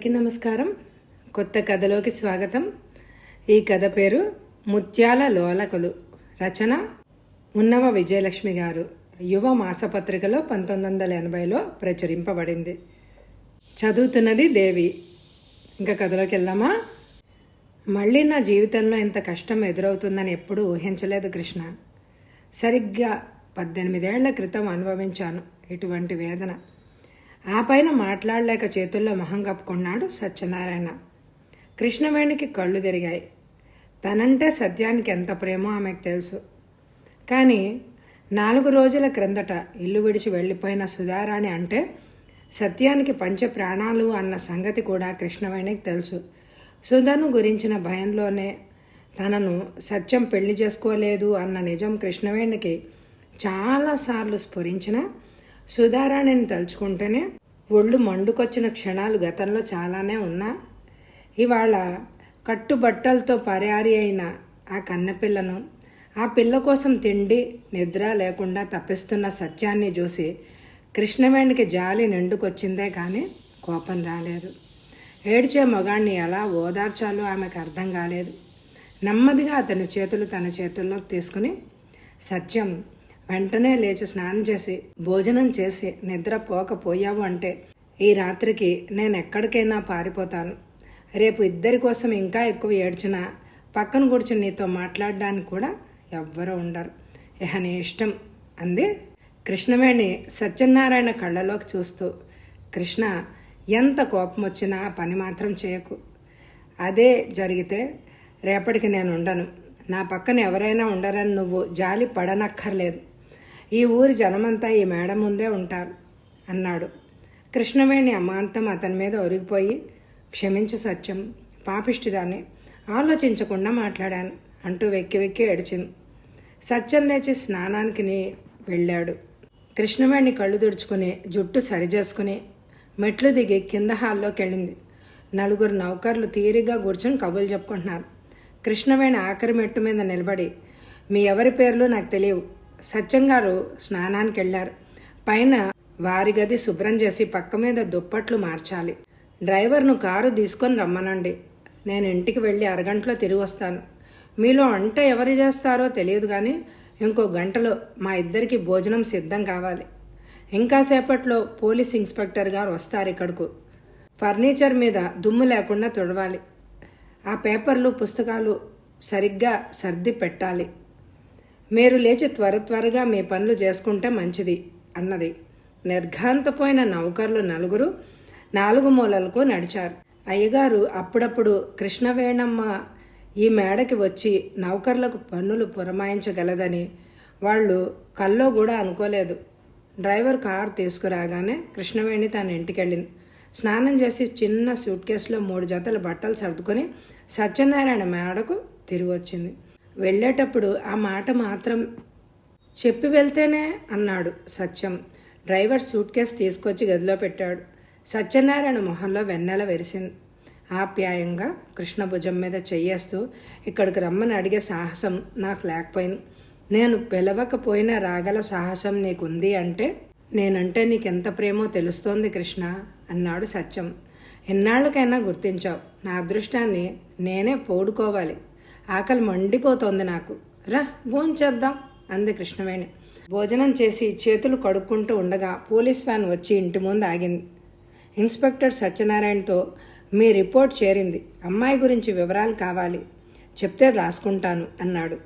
అందరికీ నమస్కారం. కొత్త కథలోకి స్వాగతం. ఈ కథ పేరు ముత్యాల లోలకులు. రచన ఉన్నవ విజయలక్ష్మి గారు. యువ మాసపత్రికలో 1980లో ప్రచురింపబడింది. చదువుతున్నది దేవి. ఇంకా కథలోకి వెళ్దామా? మళ్ళీ నా జీవితంలో ఇంత కష్టం ఎదురవుతుందని ఎప్పుడూ ఊహించలేదు కృష్ణ. సరిగ్గా 18 ఏళ్ల క్రితం అనుభవించాను ఇటువంటి వేదన. ఆ పైన మాట్లాడలేక చేతుల్లో మొహం కప్పుకున్నాడు సత్యనారాయణ. కృష్ణవేణికి కళ్ళు తిరిగాయి. తనంటే సత్యానికి ఎంత ప్రేమో ఆమెకు తెలుసు. కానీ 4 రోజుల క్రిందట ఇల్లు విడిచి వెళ్ళిపోయిన సుధారాణి అంటే సత్యానికి పంచ ప్రాణాలు అన్న సంగతి కూడా కృష్ణవేణికి తెలుసు. సుధను గురించిన భయంలోనే తనను సత్యం పెళ్లి చేసుకోలేదు అన్న నిజం కృష్ణవేణికి చాలాసార్లు స్ఫురించిన సుధారాణిని తలుచుకుంటేనే ఒళ్ళు మండుకొచ్చిన క్షణాలు గతంలో చాలానే ఉన్నా, ఇవాళ కట్టుబట్టలతో పరారి అయిన ఆ కన్నపిల్లను, ఆ పిల్ల కోసం తిండి నిద్ర లేకుండా తప్పిస్తున్న సత్యాన్ని చూసి కృష్ణవేణికి జాలి నిండుకొచ్చిందే కానీ కోపం రాలేదు. ఏడ్చే మగాణ్ణి ఎలా ఓదార్చాలో ఆమెకు అర్థం కాలేదు. నెమ్మదిగా అతని చేతులు తన చేతుల్లోకి తీసుకుని, సత్యం, వెంటనే లేచి స్నానం చేసి భోజనం చేసి నిద్ర పోకపోయావు అంటే ఈ రాత్రికి నేను ఎక్కడికైనా పారిపోతాను. రేపు ఇద్దరి కోసం ఇంకా ఎక్కువ ఏడ్చినా పక్కన కూర్చుని నీతో మాట్లాడడానికి కూడా ఎవ్వరూ ఉండరు. ఇహ నీ ఇష్టం అంది కృష్ణవేణి సత్యనారాయణ కళ్ళలోకి చూస్తూ. కృష్ణ, ఎంత కోపం వచ్చినా పని మాత్రం చేయకు. అదే జరిగితే రేపటికి నేను ఉండను. నా పక్కన ఎవరైనా ఉండరని నువ్వు జాలి పడనక్కర్లేదు. ఈ ఊరి జనమంతా ఈ మేడ ముందే ఉంటారు అన్నాడు. కృష్ణవేణి అమాంతం అతని మీద ఒరిగిపోయి, క్షమించు సత్యం, పాపిష్టిదాన్ని, ఆలోచించకుండా మాట్లాడాను అంటూ వెక్కి వెక్కి ఏడ్చింది. సత్యం లేచి స్నానానికి వెళ్ళాడు. కృష్ణవేణి కళ్ళు తుడుచుకుని జుట్టు సరిచేసుకుని మెట్లు దిగి కింద హాల్లోకి వెళ్ళింది. 4 నౌకర్లు తీరిగా కూర్చొని కబుర్లు చెప్పుకుంటున్నారు. కృష్ణవేణి ఆఖరి మెట్టు మీద నిలబడి, మీ ఎవరి పేర్లు నాకు తెలియవు. సత్యం గారు స్నానానికి వెళ్ళారు. పైన వారి గది శుభ్రం చేసి పక్క మీద దుప్పట్లు మార్చాలి. డ్రైవర్ను కారు తీసుకొని రమ్మనండి. నేను ఇంటికి వెళ్ళి అరగంటలో తిరిగి వస్తాను. మీలో వంట ఎవరు చేస్తారో తెలియదు కానీ ఇంకో గంటలో మా ఇద్దరికి భోజనం సిద్ధం కావాలి. ఇంకా సేపట్లో పోలీస్ ఇన్స్పెక్టర్ గారు వస్తారు ఇక్కడకు. ఫర్నిచర్ మీద దుమ్ము లేకుండా తుడవాలి. ఆ పేపర్లు పుస్తకాలు సరిగ్గా సర్ది పెట్టాలి. మీరు లేచి త్వరగా మీ పనులు చేసుకుంటే మంచిది అన్నది. నిర్ఘాంతపోయిన నౌకర్లు 4 మూలలకు నడిచారు. అయ్యగారు అప్పుడప్పుడు కృష్ణవేణమ్మ ఈ మేడకి వచ్చి నౌకర్లకు పన్నులు పురమాయించగలదని వాళ్ళు కల్లో కూడా అనుకోలేదు. డ్రైవర్ కారు తీసుకురాగానే కృష్ణవేణి తన ఇంటికి వెళ్ళింది. స్నానం చేసి చిన్న సూట్ కేసులో 3 జతల బట్టలు సర్దుకొని సత్యనారాయణ మేడకు తిరిగి వచ్చింది. వెళ్ళేటప్పుడు ఆ మాట మాత్రం చెప్పి వెళ్తేనే అన్నాడు సత్యం. డ్రైవర్ సూట్ కేసు తీసుకొచ్చి గదిలో పెట్టాడు. సత్యనారాయణ మొహంలో వెన్నెల వెరిసింది. ఆప్యాయంగా కృష్ణ భుజం మీద చెయ్యేస్తూ, ఇక్కడికి రమ్మని అడిగే సాహసం నాకు లేకపోయింది. నేను పిలవకపోయినా రాగల సాహసం నీకుంది అంటే నేనంటే నీకెంత ప్రేమో తెలుస్తోంది కృష్ణ అన్నాడు సత్యం. ఎన్నాళ్ళకైనా గుర్తించావు. నా అదృష్టాన్ని నేనే పోడుకోవాలి. ఆకలి మండిపోతోంది నాకు. రా భోంచేద్దాం అంది కృష్ణవేణి. భోజనం చేసి చేతులు కడుక్కుంటూ ఉండగా పోలీస్ వ్యాన్ వచ్చి ఇంటి ముందు ఆగింది. ఇన్స్పెక్టర్ సత్యనారాయణతో, మీ రిపోర్ట్ చేరింది. అమ్మాయి గురించి వివరాలు కావాలి. చెప్తే వ్రాసుకుంటాను అన్నాడు.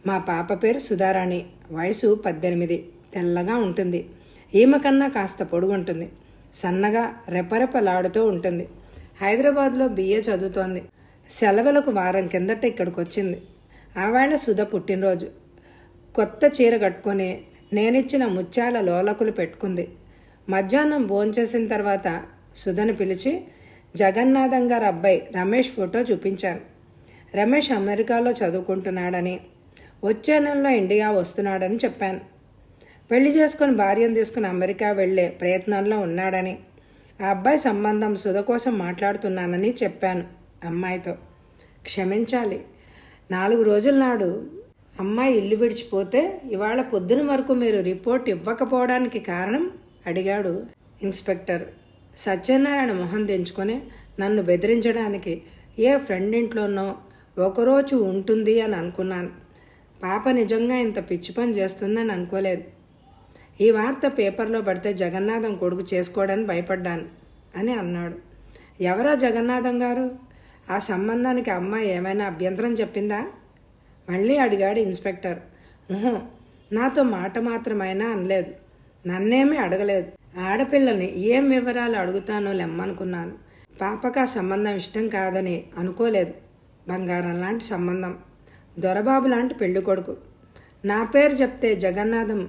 మా పాప పేరు సుధారాణి. వయసు 18. తెల్లగా ఉంటుంది. ఈమె కన్నా కాస్త పొడుగుంటుంది. సన్నగా రెపరెపలాడుతూ ఉంటుంది. హైదరాబాద్లో BA చదువుతోంది. సెలవులకు వారం కిందట ఇక్కడికి వచ్చింది. ఆవేళ సుధ పుట్టినరోజు. కొత్త చీర కట్టుకొని నేనిచ్చిన ముత్యాల లోలకులు పెట్టుకుంది. మధ్యాహ్నం భోంచేసిన తర్వాత సుధని పిలిచి జగన్నాథం గారి అబ్బాయి రమేష్ ఫోటో చూపించాను. రమేష్ అమెరికాలో చదువుకుంటున్నాడని, వచ్చే నెలలో ఇండియా వస్తున్నాడని చెప్పాను. పెళ్లి చేసుకుని భార్యను తీసుకుని అమెరికా వెళ్లే ప్రయత్నంలో ఉన్నాడని, ఆ అబ్బాయి సంబంధం సుధ కోసం మాట్లాడుతున్నానని చెప్పాను అమ్మాయితో. క్షమించాలి, 4 రోజుల నాడు అమ్మాయి ఇల్లు విడిచిపోతే ఇవాళ పొద్దున వరకు మీరు రిపోర్ట్ ఇవ్వకపోవడానికి కారణం అడిగాడు ఇన్స్పెక్టర్. సత్యనారాయణ మొహం దించుకొని నన్ను బెదిరించడానికి ఏ ఫ్రెండ్ ఇంట్లోనో ఒకరోజు ఉంటుంది అని అనుకున్నాను. పాప నిజంగా ఇంత పిచ్చి పని చేస్తుందని అనుకోలేదు. ఈ వార్త పేపర్లో పడితే జగన్నాథం కొడుకు చేసుకోవడానికి భయపడ్డాను అని అన్నాడు. ఎవరా జగన్నాథం గారు? ఆ సంబంధానికి అమ్మాయి ఏమైనా అభ్యంతరం చెప్పిందా? మళ్ళీ అడిగాడు ఇన్స్పెక్టర్. నాతో మాట మాత్రమైనా అనలేదు. నన్నేమీ అడగలేదు. ఆడపిల్లని ఏం వివరాలు అడుగుతానో లెమ్మనుకున్నాను. పాపకు ఆ సంబంధం ఇష్టం కాదని అనుకోలేదు. బంగారం లాంటి సంబంధం, దొరబాబు లాంటి పెళ్లి కొడుకు. నా పేరు చెప్తే జగన్నాథం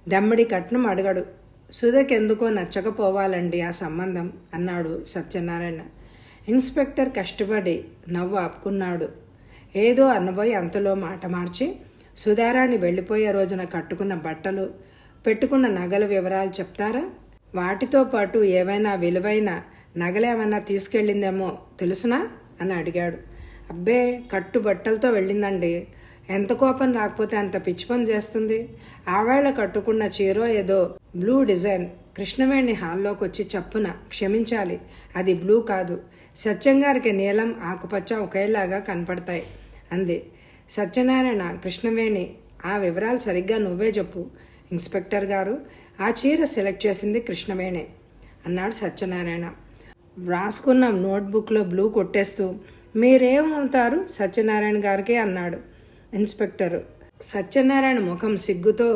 దమ్మడి కట్నం అడగడు. సుధకెందుకో నచ్చకపోవాలండి ఆ సంబంధం అన్నాడు సత్యనారాయణ. ఇన్స్పెక్టర్ కష్టపడి నవ్వు ఆపుకున్నాడు. ఏదో అనబోయి అంతలో మాట మార్చి, సుధారాణి వెళ్ళిపోయే రోజున కట్టుకున్న బట్టలు, పెట్టుకున్న నగల వివరాలు చెప్తారా? వాటితో పాటు ఏవైనా విలువైన నగలేమన్నా తీసుకెళ్ళిందేమో తెలుసునా అని అడిగాడు. అబ్బే, కట్టు బట్టలతో వెళ్ళిందండి. ఎంత కోపం రాకపోతే అంత పిచ్చి పని చేస్తుంది. ఆవేళ కట్టుకున్న చీరో ఏదో బ్లూ డిజైన్. కృష్ణవేణి హాల్లోకి వచ్చి చప్పున, క్షమించాలి, అది బ్లూ కాదు, సత్యంగారికి నీలం ఆకుపచ్చ ఒకేలాగా కనపడతాయి అంది. సత్యనారాయణ, కృష్ణవేణి, ఆ వివరాలు సరిగ్గా నువ్వే చెప్పు. ఇన్స్పెక్టర్ గారు, ఆ చీర సెలెక్ట్ చేసింది కృష్ణవేణి అన్నాడు సత్యనారాయణ. వ్రాసుకున్న నోట్బుక్లో బ్లూ కొట్టేస్తూ, మీరేమవుతారు సత్యనారాయణ గారికి అన్నాడు ఇన్స్పెక్టరు. సత్యనారాయణ ముఖం సిగ్గుతో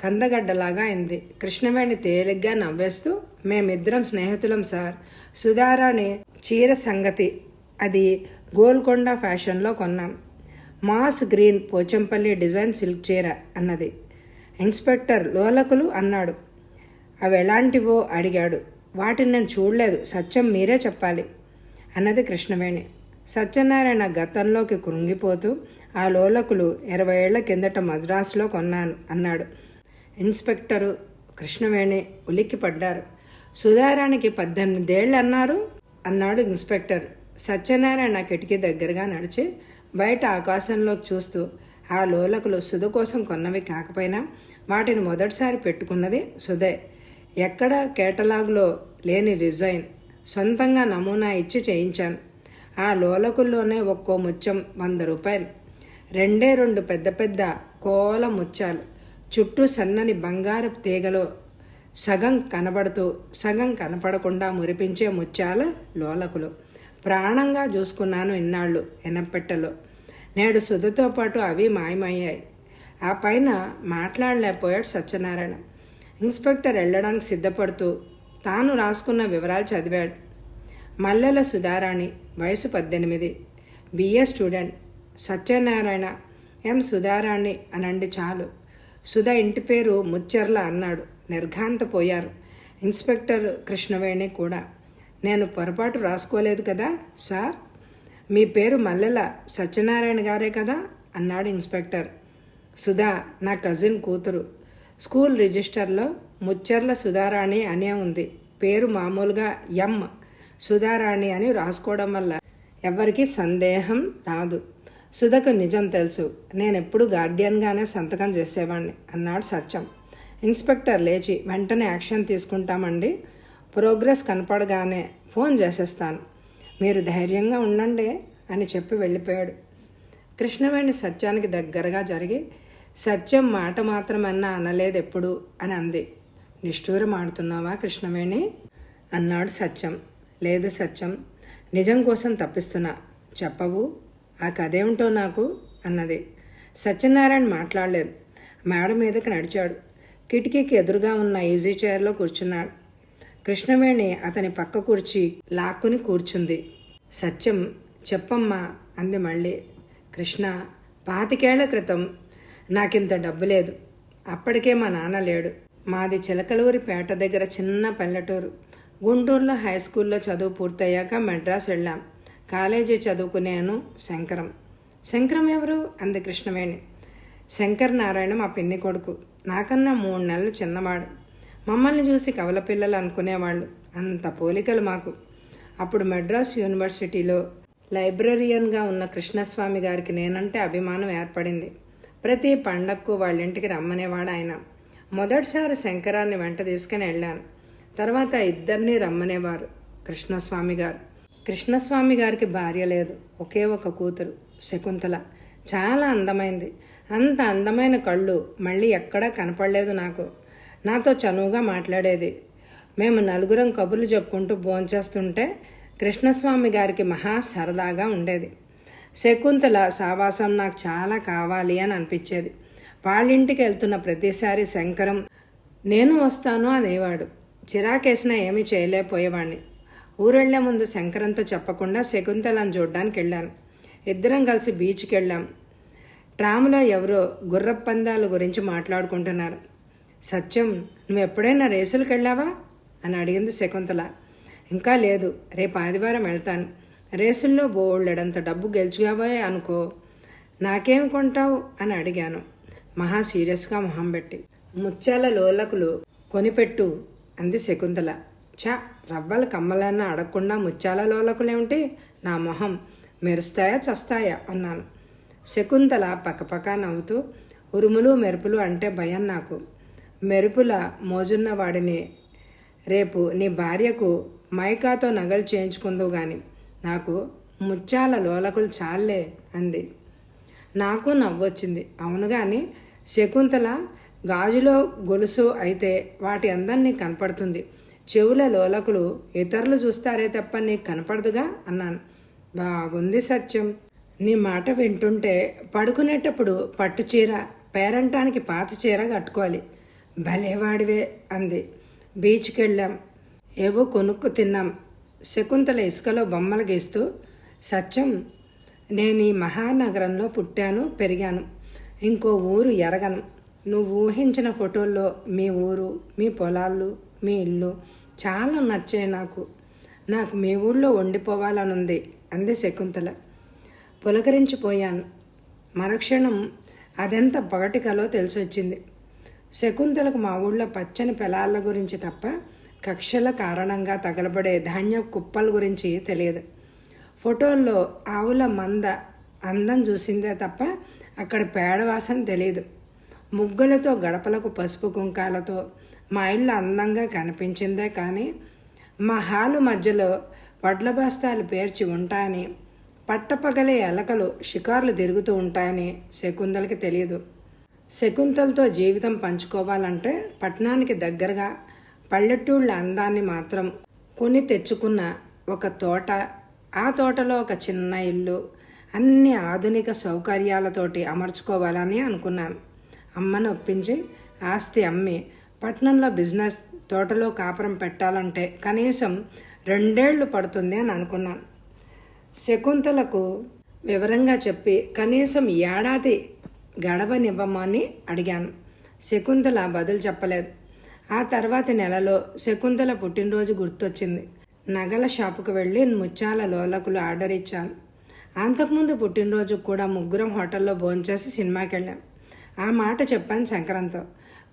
కందగడ్డలాగా అయింది. కృష్ణవేణి తేలిగ్గా నవ్వేస్తూ, మేమిద్దరం స్నేహితులం సార్. సుధారాణి చీర సంగతి అది గోల్కొండ ఫ్యాషన్లో కొన్నాం. Moss green Pochampally design silk చీర అన్నది. ఇన్స్పెక్టర్ లోలకులు అన్నాడు. అవి ఎలాంటివో అడిగాడు. వాటిని నేను చూడలేదు, సత్యం మీరే చెప్పాలి అన్నది కృష్ణవేణి. సత్యనారాయణ గతంలోకి కృంగిపోతూ, ఆ లోలకులు 20 ఏళ్ల కిందట మద్రాసులో కొన్నాను అన్నాడు. ఇన్స్పెక్టరు, కృష్ణవేణి ఉలిక్కి పడ్డారు. సుధారానికి 18 ఏళ్ళు అన్నారు అన్నాడు ఇన్స్పెక్టర్. సత్యనారాయణ కిటికీ దగ్గరగా నడిచి బయట ఆకాశంలోకి చూస్తూ, ఆ లోలకులు సుధ కోసం కొన్నవి కాకపోయినా వాటిని మొదటిసారి పెట్టుకున్నది సుధే. ఎక్కడ కేటలాగ్లో లేని డిజైన్, సొంతంగా నమూనా ఇచ్చి చేయించాను. ఆ లోలకుల్లోనే ఒక్కో ముత్యం 100 రూపాయలు. 2 పెద్ద పెద్ద కోల ముత్యాలు, చుట్టూ సన్నని బంగారపు తీగలో సగం కనబడుతూ సగం కనపడకుండా మురిపించే ముత్యాల లోలకులు. ప్రాణంగా చూసుకున్నాను ఇన్నాళ్ళు ఎనపెట్టెలో. నేడు సుధతో పాటు అవి మాయమయ్యాయి. ఆ పైన మాట్లాడలేకపోయాడు సత్యనారాయణ. ఇన్స్పెక్టర్ వెళ్ళడానికి సిద్ధపడుతూ తాను రాసుకున్న వివరాలు చదివాడు. మల్లెల సుధారాణి, వయసు 18, బిఏ స్టూడెంట్. సత్యనారాయణ, ఎం సుధారాణి అనండి చాలు. సుధ ఇంటి పేరు ముచ్చెర్ల అన్నాడు. నిర్ఘాంతపోయారు ఇన్స్పెక్టర్, కృష్ణవేణి కూడా. నేను పొరపాటు రాసుకోలేదు కదా సార్? మీ పేరు మల్లెల సత్యనారాయణ గారే కదా అన్నాడు ఇన్స్పెక్టర్. సుధా నా కజిన్ కూతురు. స్కూల్ రిజిస్టర్లో ముచ్చెర్ల సుధారాణి అనే ఉంది. పేరు మామూలుగా ఎం సుధారాణి అని రాసుకోవడం వల్ల ఎవరికీ సందేహం రాదు. సుధకు నిజం తెలుసు. నేనెప్పుడు గార్డియన్గానే సంతకం చేసేవాడిని అన్నాడు సత్యం. ఇన్స్పెక్టర్ లేచి, వెంటనే యాక్షన్ తీసుకుంటామండి. ప్రోగ్రెస్ కనపడగానే ఫోన్ చేసేస్తాను. మీరు ధైర్యంగా ఉండండి అని చెప్పి వెళ్ళిపోయాడు. కృష్ణవేణి సత్యానికి దగ్గరగా జరిగి, సత్యం మాట మాత్రమన్నా అనలేదు ఎప్పుడు అని అంది. నిష్ఠూరం ఆడుతున్నావా కృష్ణవేణి అన్నాడు సత్యం. లేదు సత్యం, నిజం కోసం తప్పిస్తున్నా. చెప్పవు, ఆ కథేమిటో నాకు అన్నది. సత్యనారాయణ మాట్లాడలేదు. మేడ మీదకి నడిచాడు. కిటికీకి ఎదురుగా ఉన్న ఈజీ చైర్లో కూర్చున్నాడు. కృష్ణవేణి అతని పక్క కూర్చి లాక్కుని కూర్చుంది. సత్యం, చెప్పమ్మా అంది మళ్ళీ. కృష్ణ, 25 ఏళ్ల క్రితం నాకింత డబ్బు లేదు. అప్పటికే మా నాన్న లేడు. మాది చిలకలూరిపేట దగ్గర చిన్న పల్లెటూరు. గుంటూరులో హై స్కూల్లో చదువు పూర్తయ్యాక మెడ్రాస్ వెళ్ళాం. కాలేజీ చదువుకునేను. శంకరం. శంకరం ఎవరు అంది కృష్ణవేణి. శంకర్ నారాయణ మా పిన్ని కొడుకు. నాకన్నా 3 నెలలు చిన్నవాడు. మమ్మల్ని చూసి కవల పిల్లలు అనుకునేవాళ్ళు. అంత పోలికలు మాకు. అప్పుడు మెడ్రాస్ యూనివర్సిటీలో లైబ్రరియన్గా ఉన్న కృష్ణస్వామి గారికి నేనంటే అభిమానం ఏర్పడింది. ప్రతి పండక్కు వాళ్ళింటికి రమ్మనేవాడు ఆయన. మొదటిసారి శంకరాన్ని వెంట తీసుకుని వెళ్ళాను. తర్వాత ఇద్దరిని రమ్మనేవారు కృష్ణస్వామి గారు. కృష్ణస్వామి గారికి భార్య లేదు, ఒకే ఒక కూతురు శకుంతల. చాలా అందమైంది. అంత అందమైన కళ్ళు మళ్ళీ ఎక్కడా కనపడలేదు నాకు. నాతో చనువుగా మాట్లాడేది. మేము నలుగురం కబుర్లు చెప్పుకుంటూ భోంచేస్తుంటే కృష్ణస్వామి గారికి మహా సరదాగా ఉండేది. శకుంతల సావాసం నాకు చాలా కావాలి అని అనిపించేది. వాళ్ళింటికి వెళ్తున్న ప్రతిసారి శంకరం నేను వస్తాను అనేవాడు. చిరాకేసినా ఏమీ చేయలేకపోయేవాడిని. ఊరెళ్లే ముందు శంకరంతో చెప్పకుండా శకుంతలను చూడ్డానికి వెళ్ళాను. ఇద్దరం కలిసి బీచ్కి వెళ్ళాం. ట్రాములో ఎవరో గుర్రపు పందాల గురించి మాట్లాడుకుంటున్నారు. సత్యం, నువ్వు ఎప్పుడైనా రేసులకు వెళ్ళావా అని అడిగింది శకుంతల. ఇంకా లేదు, రేపు ఆదివారం వెళ్తాను. రేసుల్లో బోళ్ళెడంత డబ్బు గెలుచుగావే అనుకో. నాకేం కొంటావు అని అడిగాను మహా సీరియస్గా మొహం పెట్టి. ముత్యాల లోలకులు కొనిపెట్టు అంది శకుంతల. చా, రవ్వల కమ్మలన్నా అడగకుండా ముత్యాల లోలకులేమిటి? నా మొహం మెరుస్తాయా చస్తాయా అన్నాను. శకుంతల పక్కపక్క నవ్వుతూ, ఉరుములు మెరుపులు అంటే భయం నాకు. మెరుపుల మోజున్న వాడిని రేపు నీ భార్యకు మైకాతో నగలు చేయించుకుందో గాని నాకు ముత్యాల లోలకులు చాలే అంది. నాకు నవ్వొచ్చింది. అవును గాని శకుంతల, గాజులో గొలుసు అయితే వాటి అందం నీకు కనపడుతుంది. చెవుల లోలకులు ఇతరులు చూస్తారే తప్ప నీకు కనపడదుగా అన్నాను. బాగుంది సత్యం, నీ మాట వింటుంటే పడుకునేటప్పుడు పట్టుచీర, పేరంటానికి పాత చీర కట్టుకోవాలి. భలేవాడివే అంది. బీచ్కి వెళ్ళాం. ఏవో కొనుక్కు తిన్నాం. శకుంతల ఇసుకలో బొమ్మలు గీస్తూ, సత్యం, నేను ఈ మహానగరంలో పుట్టాను, పెరిగాను. ఇంకో ఊరు ఎరగను. నువ్వు ఊహించిన ఫోటోల్లో మీ ఊరు, మీ పొలాలు, మీ ఇల్లు చాలా నచ్చాయి నాకు. నాకు మీ ఊళ్ళో వండిపోవాలనుంది అంది శకుంతల. పులకరించిపోయాను. మరుక్షణం అదెంత పగటికలో తెలిసొచ్చింది. శకుంతలకు మా ఊళ్ళో పచ్చని పొలాల గురించి తప్ప కక్షల కారణంగా తగలబడే ధాన్య కుప్పల గురించి తెలియదు. ఫోటోల్లో ఆవుల మంద అందం చూసిందే తప్ప అక్కడ పేడవాసన తెలియదు. ముగ్గులతో గడపలకు పసుపు కుంకాలతో మా ఇల్లు అందంగా కనిపించిందే కానీ మా హాలు మధ్యలో వడ్ల బస్తాలు పేర్చి ఉంటాయని, పట్టపగలే ఎలకలు షికార్లు తిరుగుతూ ఉంటాయని శకుంతలకి తెలియదు. శకుంతలతో జీవితం పంచుకోవాలంటే పట్టణానికి దగ్గరగా పల్లెటూళ్ళ అందాన్ని మాత్రం కొని తెచ్చుకున్న ఒక తోట, ఆ తోటలో ఒక చిన్న ఇల్లు, అన్ని ఆధునిక సౌకర్యాలతోటి అమర్చుకోవాలని అనుకున్నాను. అమ్మను ఒప్పించి ఆస్తి అమ్మి పట్టణంలో బిజినెస్, తోటలో కాపురం పెట్టాలంటే కనీసం 2 ఏళ్ళు పడుతుంది అని అనుకున్నాను. శకుంతలకు వివరంగా చెప్పి కనీసం ఏడాది గడవనివ్వమని అడిగాను. శకుంతల బదులు చెప్పలేదు. ఆ తర్వాతి నెలలో శకుంతల పుట్టినరోజు గుర్తొచ్చింది. నగల షాపుకు వెళ్ళి ముత్యాల లోలకులు ఆర్డర్ ఇచ్చాను. అంతకుముందు పుట్టినరోజు కూడా ముగ్గురం హోటల్లో భోంచేసి సినిమాకి వెళ్ళాం. ఆ మాట చెప్పాను శంకరంతో.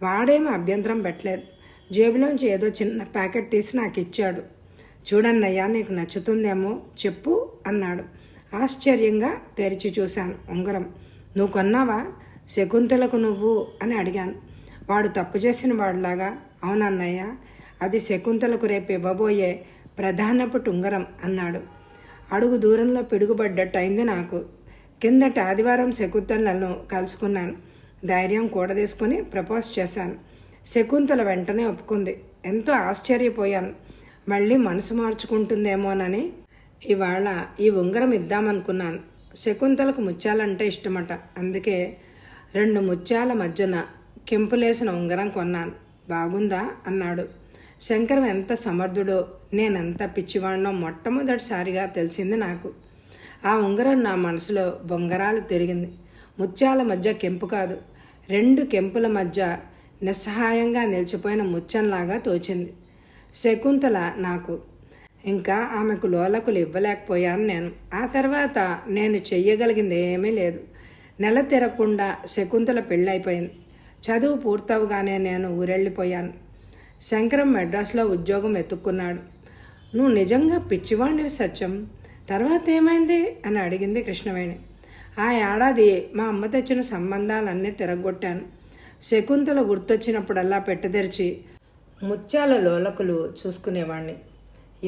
వాడేమీ అభ్యంతరం పెట్టలేదు. జేబులోంచి ఏదో చిన్న ప్యాకెట్ తీసి నాకు ఇచ్చాడు. చూడన్నయ్యా, నీకు నచ్చుతుందేమో చెప్పు అన్నాడు. ఆశ్చర్యంగా తెరిచి చూశాను. ఉంగరం. నువ్వు కొన్నావా? శకుంతలకు నువ్వు అని అడిగాను. వాడు తప్పు చేసిన వాడిలాగా, అవునన్నయ్య, అది శకుంతలకు రేపు ఇవ్వబోయే ప్రధానపు ఉంగరం అన్నాడు. అడుగు దూరంలో పిడుగుపడ్డట్టు అయింది నాకు. కిందటి ఆదివారం శకుంతలను కలుసుకున్నాను. ధైర్యం కూడదీసుకుని ప్రపోజ్ చేశాను. శకుంతల వెంటనే ఒప్పుకుంది. ఎంతో ఆశ్చర్యపోయాను. మళ్ళీ మనసు మార్చుకుంటుందేమోనని ఇవాళ ఈ ఉంగరం ఇద్దామనుకున్నాను. శకుంతలకు ముత్యాలంటే ఇష్టమట. అందుకే 2 ముత్యాల మధ్యన కెంపులేసిన ఉంగరం కొన్నాను. బాగుందా అన్నాడు. శంకరం ఎంత సమర్థుడో, నేనెంత పిచ్చివాడినో మొట్టమొదటిసారిగా తెలిసింది నాకు. ఆ ఉంగరం నా మనసులో బొంగరాలు తిరిగింది. ముత్యాల మధ్య కెంపు కాదు, 2 కెంపుల మధ్య నిస్సహాయంగా నిలిచిపోయిన ముత్యంలాగా తోచింది శకుంతల నాకు. ఇంకా ఆమెకు లోలకులు ఇవ్వలేకపోయాను నేను. ఆ తర్వాత నేను చెయ్యగలిగింది ఏమీ లేదు. నెల తిరగకుండా శకుంతల పెళ్ళైపోయింది. చదువు పూర్తవగానే నేను ఊరెళ్ళిపోయాను. శంకరం మెడ్రాస్లో ఉద్యోగం వెతుక్కున్నాడు. నువ్వు నిజంగా పిచ్చివాడివి సత్యం, తర్వాత ఏమైంది అని అడిగింది కృష్ణవేణి. ఆ ఏడాది మా అమ్మ తెచ్చిన సంబంధాలన్నీ తిరగొట్టాను. శకుంతల గుర్తొచ్చినప్పుడల్లా పెట్టెదెరిచి ముత్యాల లోలకులు చూసుకునేవాణ్ణి.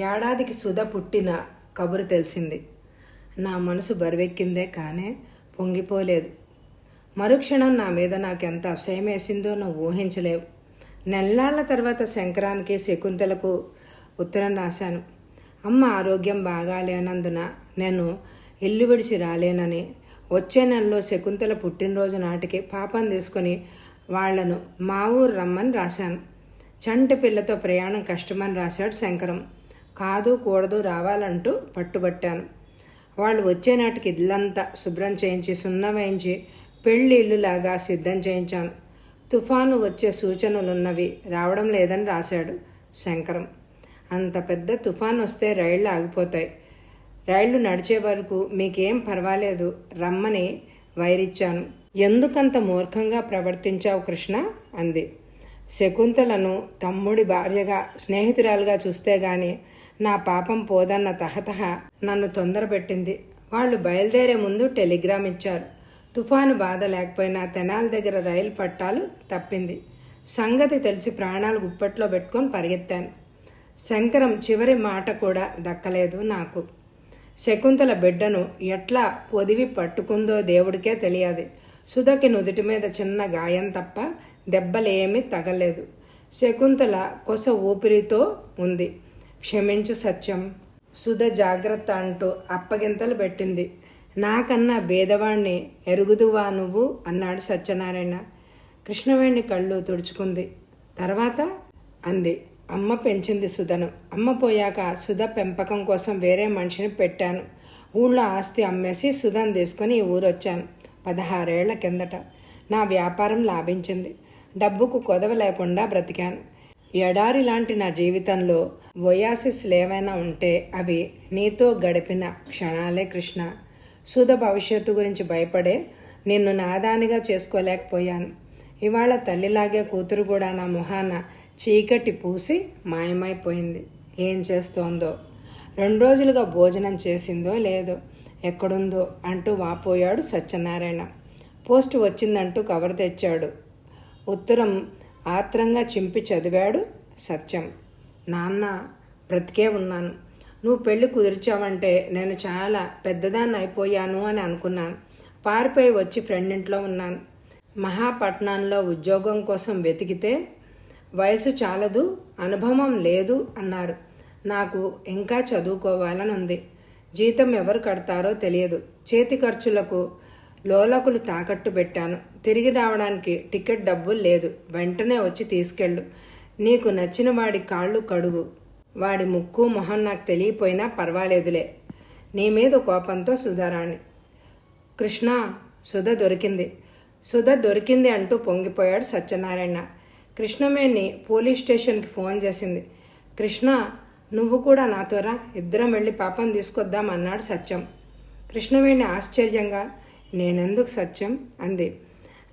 ఏడాదికి సుధ పుట్టిన కబురు తెలిసింది. నా మనసు బరువెక్కిందే కానీ పొంగిపోలేదు. మరుక్షణం నా మీద నాకెంత అసహ్యం వేసిందో నువ్వు ఊహించలేవు. నెల్లాళ్ల తర్వాత శంకరానికి శకుంతలకు ఉత్తరం రాశాను. అమ్మ ఆరోగ్యం బాగాలేనందున నేను ఇల్లు విడిచి రాలేనని, వచ్చే నెలలో శకుంతల పుట్టినరోజు నాటికి పాపం తీసుకుని వాళ్లను మా ఊరు రమ్మని రాశాను. చంటి పిల్లతో ప్రయాణం కష్టమని రాశాడు శంకరం. కాదు కూడదు రావాలంటూ పట్టుబట్టాను. వాళ్ళు వచ్చే నాటికి ఇల్లంతా శుభ్రం చేయించి సున్న వేయించి పెళ్లి ఇల్లులాగా సిద్ధం చేయించాను. తుఫాను వచ్చే సూచనలున్నవి, రావడం లేదని రాశాడు శంకరం. అంత పెద్ద తుఫాను వస్తే రైళ్లు ఆగిపోతాయి. రైళ్లు నడిచే వరకు మీకేం పర్వాలేదు రమ్మని వైరిచ్చాను. ఎందుకంత మూర్ఖంగా ప్రవర్తించావు కృష్ణ అంది. శకుంతలను తమ్ముడి భార్యగా స్నేహితురాలుగా చూస్తే గాని నా పాపం పోదన్న తహతహ నన్ను తొందరపెట్టింది. వాళ్ళు బయలుదేరే ముందు టెలిగ్రామ్ ఇచ్చారు. తుఫాను బాధ లేకపోయినా తెనాలి దగ్గర రైలు పట్టాలు తప్పింది. సంగతి తెలిసి ప్రాణాలు గుప్పట్లో పెట్టుకొని పరిగెత్తాను. శంకరం చివరి మాట కూడా దక్కలేదు నాకు. శకుంతల బిడ్డను ఎట్లా పొదివి పట్టుకుందో దేవుడికే తెలియదు. సుధకి నుదుటి మీద చిన్న గాయం తప్ప దెబ్బలేమీ తగలేదు. శకుంతల కొస ఊపిరితో ఉంది. క్షమించు సత్యం, సుధ జాగ్రత్త అంటూ అప్పగింతలు పెట్టింది. నాకన్నా భేదవాణ్ణి ఎరుగుదువా నువ్వు అన్నాడు సత్యనారాయణ. కృష్ణవేణి కళ్ళు తుడుచుకుంది. తర్వాత అంది. అమ్మ పెంచింది సుధను. అమ్మ పోయాక సుధ పెంపకం కోసం వేరే మనిషిని పెట్టాను. ఊళ్ళో ఆస్తి అమ్మేసి సుధను తీసుకుని ఈ ఊరొచ్చాను 16 ఏళ్ల కిందట. నా వ్యాపారం లాభించింది. డబ్బుకు కొదవ లేకుండా బ్రతికాను. ఎడారి లాంటి నా జీవితంలో ఒయాసిస్లు ఏమైనా ఉంటే అవి నీతో గడిపిన క్షణాలే కృష్ణ. సుధ భవిష్యత్తు గురించి భయపడే నిన్ను నాదానిగా చేసుకోలేకపోయాను. ఇవాళ తల్లిలాగే కూతురు కూడా నా మొహాన చీకటి పూసి మాయమైపోయింది. ఏం చేస్తోందో, 2 రోజులుగా భోజనం చేసిందో లేదో, ఎక్కడుందో అంటూ వాపోయాడు సత్యనారాయణ. పోస్టు వచ్చిందంటూ కవర్ తెచ్చాడు. ఉత్తరం ఆత్రంగా చింపి చదివాడు సత్యం. నాన్న, బ్రతికే ఉన్నాను. నువ్వు పెళ్లి కుదిర్చావంటే నేను చాలా పెద్దదాన్ని అయిపోయాను అని అనుకున్నాను. పారిపోయి వచ్చి ఫ్రెండ్ ఇంట్లో ఉన్నాను. మహాపట్నంలో ఉద్యోగం కోసం వెతికితే వయసు చాలదు, అనుభవం లేదు అన్నారు. నాకు ఇంకా చదువుకోవాలని ఉంది. జీతం ఎవరు కడతారో తెలియదు. చేతి ఖర్చులకు లోలకులు తాకట్టు పెట్టాను. తిరిగి రావడానికి టికెట్ డబ్బులు లేదు. వెంటనే వచ్చి తీసుకెళ్ళు. నీకు నచ్చిన వాడి కాళ్ళు కడుగు. వాడి ముక్కు మొహం నాకు తెలియపోయినా పర్వాలేదులే. నీ మీద కోపంతో సుధారాణి. కృష్ణ, సుధ దొరికింది, సుధ దొరికింది అంటూ పొంగిపోయాడు సత్యనారాయణ. కృష్ణమేణి పోలీస్ స్టేషన్కి ఫోన్ చేసింది. కృష్ణ, నువ్వు కూడా నాతోరా, ఇద్దరం వెళ్ళి పాపం తీసుకొద్దామన్నాడు సత్యం. కృష్ణవేణి ఆశ్చర్యంగా, నేనెందుకు సత్యం అంది.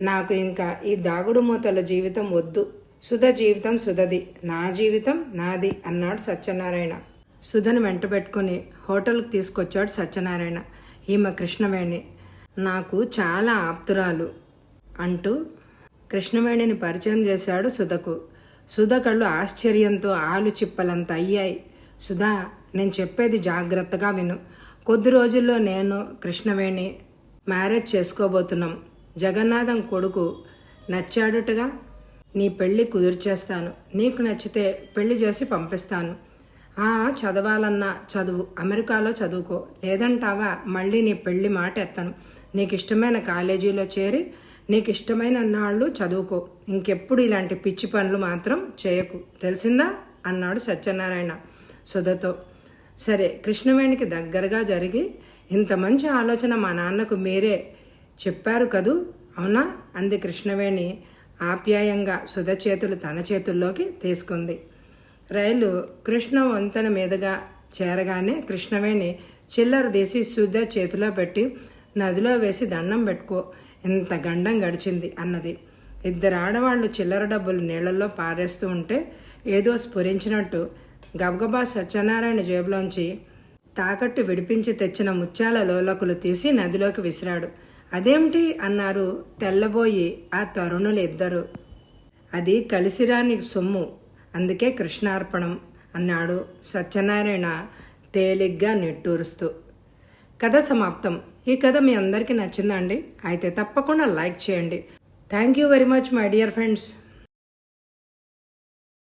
నాకు ఇంకా ఈ దాగుడు మూతల జీవితం వద్దు. సుధ జీవితం సుధది, నా జీవితం నాది అన్నాడు సత్యనారాయణ. సుధను వెంట పెట్టుకుని హోటల్కి తీసుకొచ్చాడు సత్యనారాయణ. ఈమె కృష్ణవేణి, నాకు చాలా ఆప్తురాలు అంటూ కృష్ణవేణిని పరిచయం చేశాడు సుధకు. సుధ కళ్ళు ఆశ్చర్యంతో ఆలు చిప్పలంత అయ్యాయి. సుధా, నేను చెప్పేది జాగ్రత్తగా విను. కొద్ది రోజుల్లో నేను కృష్ణవేణి మ్యారేజ్ చేసుకోబోతున్నాం. జగన్నాథం కొడుకు నచ్చాడుటగా. నీ పెళ్లి కుదిర్చేస్తాను. నీకు నచ్చితే పెళ్లి చేసి పంపిస్తాను. చదవాలన్నా చదువు, అమెరికాలో చదువుకో. లేదంటావా మళ్ళీ నీ పెళ్లి మాట ఎత్తను. నీకు ఇష్టమైన కాలేజీలో చేరి నీకు ఇష్టమైన నాళ్ళు చదువుకో. ఇంకెప్పుడు ఇలాంటి పిచ్చి పనులు మాత్రం చేయకు, తెలిసిందా అన్నాడు సత్యనారాయణ సుధతో. సరే, కృష్ణవేణికి దగ్గరగా జరిగి, ఇంత మంచి ఆలోచన మా నాన్నకు మీరే చెప్పారు కదూ, అవునా అంది కృష్ణవేణి ఆప్యాయంగా. సుధ చేతులు తన చేతుల్లోకి తీసుకుంది. రైలు కృష్ణ వంతెన మీదుగా చేరగానే కృష్ణవేణి చిల్లర తీసి సుధ చేతిలో పెట్టి, నదిలో వేసి దండం పెట్టుకో, ఇంత గండం గడిచింది అన్నది. 2 ఆడవాళ్లు చిల్లర డబ్బులు నీళ్లలో పారేస్తూ ఉంటే ఏదో స్ఫురించినట్టు గబగబా సత్యనారాయణ జేబులోంచి తాకట్టు విడిపించి తెచ్చిన ముత్యాల లోలకులు తీసి నదిలోకి విసిరాడు. అదేమిటి అన్నారు తెల్లబోయి ఆ తరుణులు ఇద్దరు. అది కలిసిరాని సొమ్ము, అందుకే కృష్ణార్పణం అన్నాడు సత్యనారాయణ తేలిగ్గా నిట్టూరుస్తూ. కథ సమాప్తం. ఈ కథ మీ అందరికీ నచ్చిందా అండి? అయితే తప్పకుండా లైక్ చేయండి. Thank you very much my dear friends.